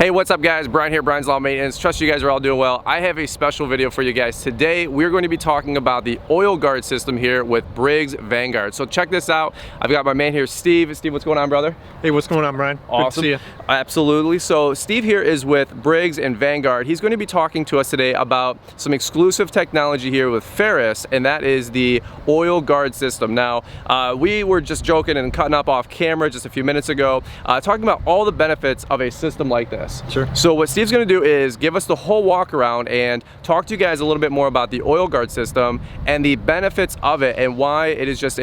Hey, what's up guys? Brian here, Brian's Law Maintenance. Trust you guys are all doing well. I have a special video for you guys. Today, we're going to be talking about the oil guard system here with Briggs Vanguard. So check this out. I've got my man here, Steve. Steve, what's going on, brother? Hey, what's going on, Brian? Awesome. Good to see you. Absolutely. So Steve here is with Briggs and Vanguard. He's going to be talking to us today about some exclusive technology here with Ferris, and that is the oil guard system. Now, we were just joking and cutting up off camera just a few minutes ago, talking about all the benefits of a system like this. Sure. So what Steve's going to do is give us the whole walk around and talk to you guys a little bit more about the oil guard system and the benefits of it and why it is just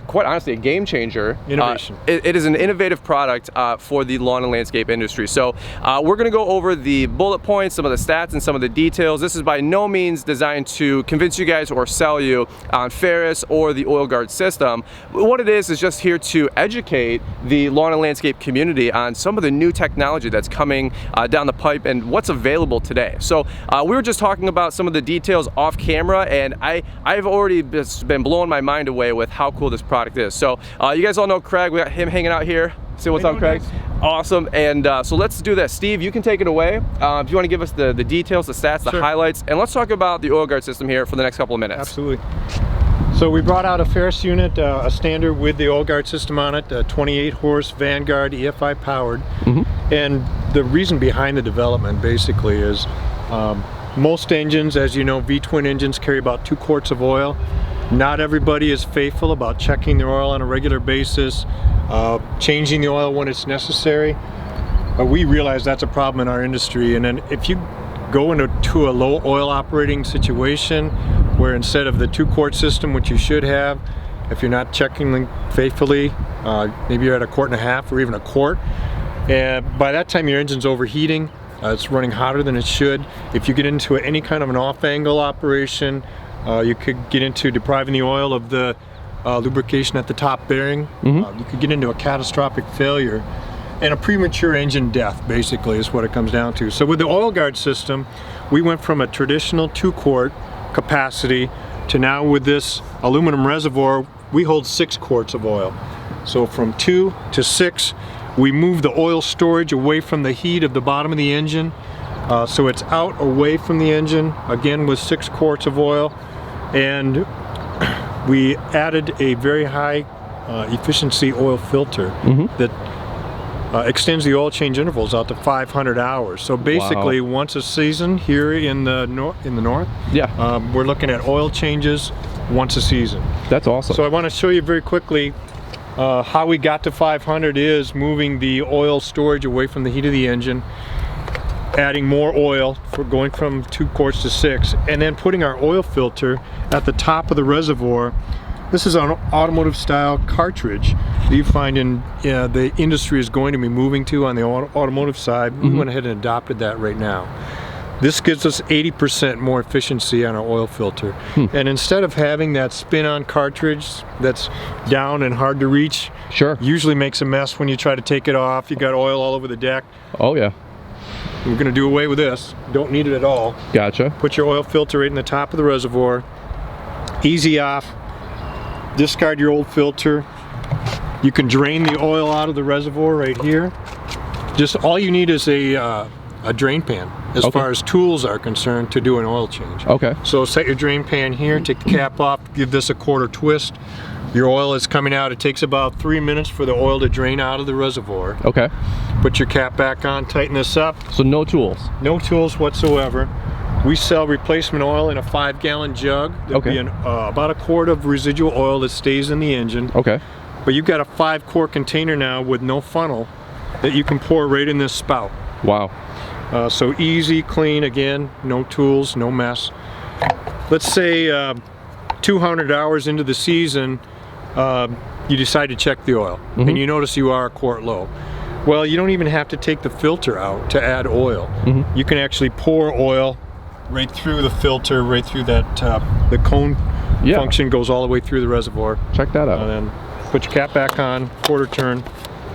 quite honestly, a game changer. Innovation. It is an innovative product for the lawn and landscape industry. So we're going to go over the bullet points, some of the stats, and some of the details. This is by no means designed to convince you guys or sell you on Ferris or the oil guard system. What it is just here to educate the lawn and landscape community on some of the new technology that's coming down the pipe and what's available today. So we were just talking about some of the details off camera, and I've already just been blowing my mind away with how cool this product is. So you guys all know Craig. We got him hanging out here. Say what's up, Craig. Awesome. And so let's do this. Steve, you can take it away. If you want to give us the details, the stats, the highlights, and let's talk about the oil guard system here for the next couple of minutes. Absolutely. So we brought out a Ferris unit, a standard with the oil guard system on it, 28 horse Vanguard EFI powered. And the reason behind the development basically is most engines, as you know, V-twin engines carry about 2 quarts of oil. Not everybody is faithful about checking their oil on a regular basis, changing the oil when it's necessary. We realize that's a problem in our industry, and then if you go into a low oil operating situation where instead of the 2-quart system, which you should have, if you're not checking them faithfully, maybe you're at 1.5 quarts or even 1 quart, and by that time your engine's overheating, it's running hotter than it should. If you get into any kind of an off-angle operation, you could get into depriving the oil of the lubrication at the top bearing. You could get into a catastrophic failure and a premature engine death, basically, is what it comes down to. So with the oil guard system, we went from a traditional 2-quart capacity to now with this aluminum reservoir, we hold 6 quarts of oil. So from 2 to 6, we move the oil storage away from the heat of the bottom of the engine. So it's out away from the engine, again with 6 quarts of oil. And we added a very high efficiency oil filter that extends the oil change intervals out to 500 hours. So basically, once a season here in the north, we're looking at oil changes once a season. That's awesome. So I want to show you very quickly how we got to 500 is moving the oil storage away from the heat of the engine, adding more oil for going from 2 quarts to 6, and then putting our oil filter at the top of the reservoir. This is an automotive style cartridge that you find in the industry is going to be moving to on the automotive side. We went ahead and adopted that right now. This gives us 80% more efficiency on our oil filter. And instead of having that spin-on cartridge that's down and hard to reach, usually makes a mess when you try to take it off. You got oil all over the deck. Oh yeah. We're going to do away with this. Don't need it at all. Gotcha. Put your oil filter right in the top of the reservoir. Easy off. Discard your old filter. You can drain the oil out of the reservoir right here. Just all you need is a drain pan as far as tools are concerned to do an oil change. So set your drain pan here, take the cap off, give this a 1/4 twist. Your oil is coming out. It takes about 3 minutes for the oil to drain out of the reservoir. Put your cap back on, tighten this up. So no tools? No tools whatsoever. We sell replacement oil in a 5-gallon jug. There'll be about 1 quart of residual oil that stays in the engine. But you've got a 5-quart container now with no funnel that you can pour right in this spout. Wow. So easy, clean, again, no tools, no mess. Let's say 200 hours into the season, you decide to check the oil, and you notice you are 1 quart low. Well, you don't even have to take the filter out to add oil. You can actually pour oil right through the filter, right through that, the cone function goes all the way through the reservoir. Check that out. And then put your cap back on, 1/4 turn,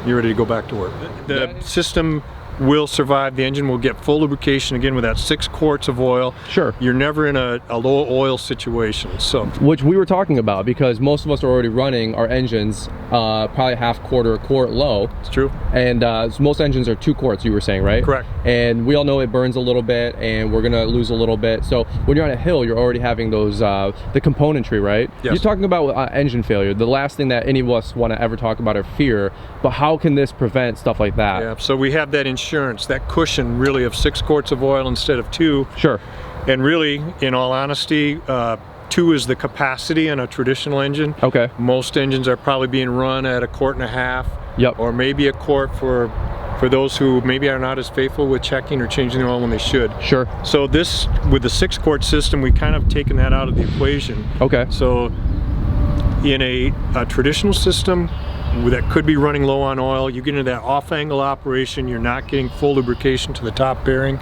you're ready to go back to work. The system will survive. The engine will get full lubrication again with that 6 quarts of oil. Sure. You're never in a low oil situation. So, which we were talking about, because most of us are already running our engines probably half quart or a quart low. it's true. And so most engines are 2 quarts, you were saying, right? Correct. And we all know it burns a little bit, and we're gonna lose a little bit. So when you're on a hill, you're already having those the componentry, right? Yes. You're talking about engine failure, the last thing that any of us want to ever talk about or fear. But how can this prevent stuff like that? Yeah, so we have that insurance, that cushion really of 6 quarts of oil instead of 2. Sure. And really, in all honesty, 2 is the capacity in a traditional engine. Okay. Most engines are probably being run at 1.5 quarts. Yep. Or maybe 1 quart for those who maybe are not as faithful with checking or changing the oil when they should. Sure. So this, with the 6 quart system, we kind of taken that out of the equation. Okay. So in a traditional system that could be running low on oil, you get into that off-angle operation, you're not getting full lubrication to the top bearing.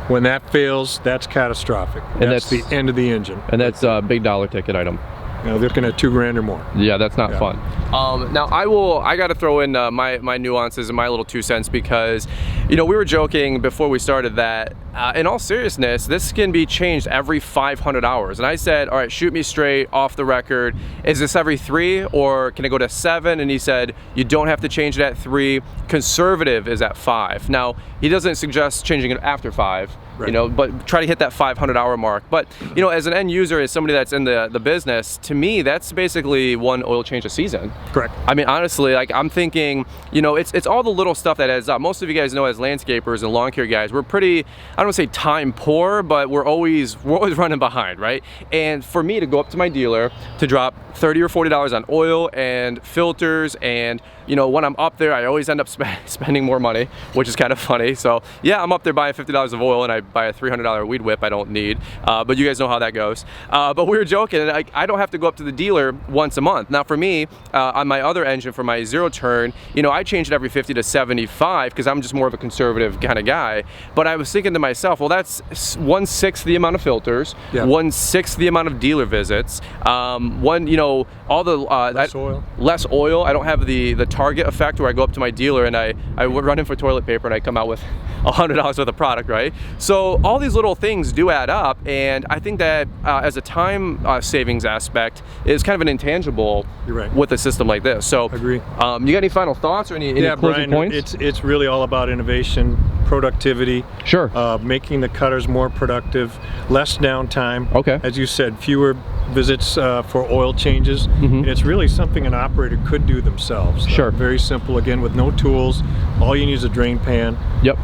When that fails, that's catastrophic. And that's the end of the engine. And that's a big dollar ticket item. You know, looking at $2 grand or more. Yeah, that's not Yeah. fun. Now I got to throw in my nuances and my little 2 cents, because, you know, we were joking before we started that in all seriousness, this can be changed every 500 hours. And I said, all right, shoot me straight off the record. Is this every 3, or can it go to 7? And he said, you don't have to change it at 3. Conservative is at 5. Now, he doesn't suggest changing it after 5. Right. You know, but try to hit that 500-hour mark. But, you know, as an end user, as somebody that's in the business, to me, that's basically 1 oil change a season. Correct. I mean, honestly, like, I'm thinking, you know, it's all the little stuff that adds up. Most of you guys know, as landscapers and lawn care guys, we're pretty, I don't want to say time poor, but we're always running behind, right? And for me to go up to my dealer to drop $30 or $40 on oil and filters, and, you know, when I'm up there, I always end up spending more money, which is kind of funny. So yeah, I'm up there buying $50 of oil, and I buy a $300 weed whip I don't need, but you guys know how that goes. But we were joking, and I don't have to go up to the dealer once a month. Now for me, on my other engine, for my 0 turn, you know, I change it every 50 to 75 because I'm just more of a conservative kind of guy. But I was thinking to myself, well, that's 1/6 the amount of filters, Yeah. 1/6 the amount of dealer visits, you know, all the Less oil. less oil. I don't have the Target effect where I go up to my dealer and I run in for toilet paper and I come out with $100 worth of product, right? So all these little things do add up, and I think that as a time savings aspect is kind of an intangible. You're right. With a system like this. So Agree. You got any final thoughts or any closing Brian, points? it's really all about innovation, productivity. Sure. Making the cutters more productive, less downtime. Okay. As you said, fewer visits for oil changes. Mm-hmm. And it's really something an operator could do themselves. Sure. Very simple, again, with no tools. All you need is a drain pan. Yep.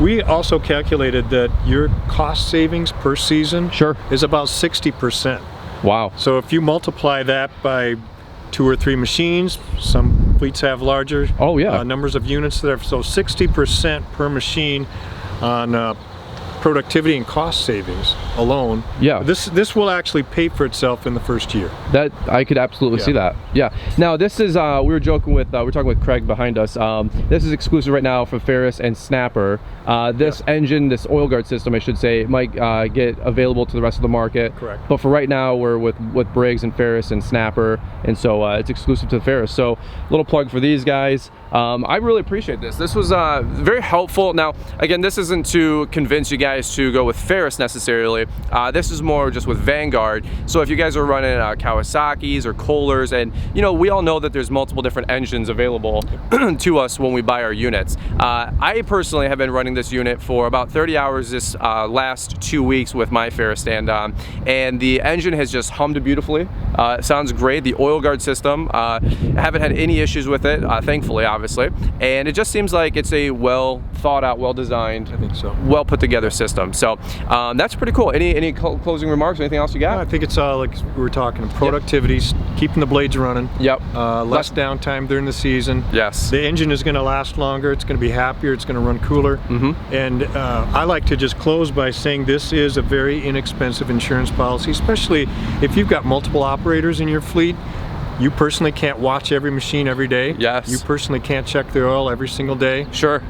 We also calculated that your cost savings per season Sure. is about 60%. Wow. So if you multiply that by 2 or 3 machines, some fleets have larger Oh, yeah. numbers of units there, so 60% per machine on productivity and cost savings alone. Yeah. This will actually pay for itself in the first year. That I could absolutely see that. Yeah. Now this is we were joking with we're talking with Craig behind us. This is exclusive right now for Ferris and Snapper. This engine, this oil guard system, I should say, might get available to the rest of the market. Correct. But for right now, we're with Briggs and Ferris and Snapper, and so it's exclusive to Ferris. So little plug for these guys. I really appreciate this. This was very helpful. Now, again, this isn't to convince you guys to go with Ferris necessarily. This is more just with Vanguard. So if you guys are running Kawasaki's or Kohlers, and you know, we all know that there's multiple different engines available to us when we buy our units. I personally have been running this unit for about 30 hours this last 2 weeks with my Ferris stand on, and the engine has just hummed beautifully. It sounds great. The oil guard system, I haven't had any issues with it, thankfully, obviously, and it just seems like it's a well thought out, well designed, I think so. well put together system. So that's pretty cool. Any closing remarks or anything else you got? I think it's all like we were talking, productivity, keeping the blades running. Yep. Less downtime during the season. Yes. The engine is going to last longer. It's going to be happier. It's going to run cooler. Mm-hmm. And I like to just close by saying this is a very inexpensive insurance policy, especially if you've got multiple operators in your fleet. You personally can't watch every machine every day. Yes. You personally can't check the oil every single day. Sure.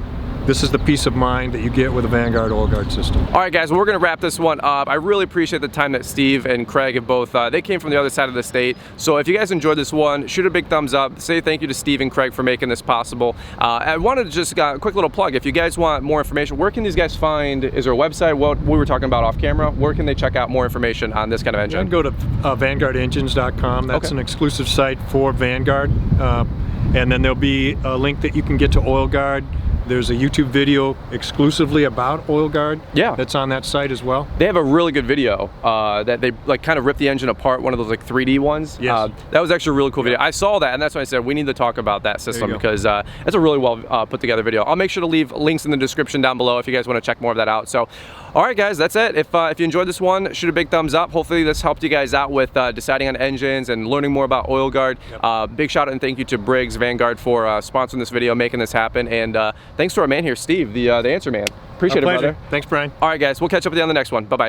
this is the peace of mind that you get with a Vanguard oil guard system. All right, guys, well, we're going to wrap this one up. I really appreciate the time that Steve and Craig have both, they came from the other side of the state. So if you guys enjoyed this one, shoot a big thumbs up. Say thank you to Steve and Craig for making this possible. I wanted to just a quick little plug. If you guys want more information, where can these guys find, is there a website? What we were talking about off camera, where can they check out more information on this kind of engine? You can go to VanguardEngines.com. That's an exclusive site for Vanguard. And then there'll be a link that you can get to Oil Guard. There's a YouTube video exclusively about Oil Guard. Yeah. That's on that site as well. They have a really good video that they like kind of rip the engine apart, one of those like 3D ones. Yes. That was actually a really cool video. I saw that, and that's why I said we need to talk about that system because it's a really well put together video. I'll make sure to leave links in the description down below if you guys want to check more of that out. So, all right, guys, that's it. If you enjoyed this one, shoot a big thumbs up. Hopefully this helped you guys out with deciding on engines and learning more about Oil Guard. Yep. Big shout out and thank you to Briggs Vanguard for sponsoring this video, making this happen, and thanks to our man here, Steve, the answer man. Appreciate it, brother. Thanks, Brian. All right, guys, we'll catch up with you on the next one. Bye-bye.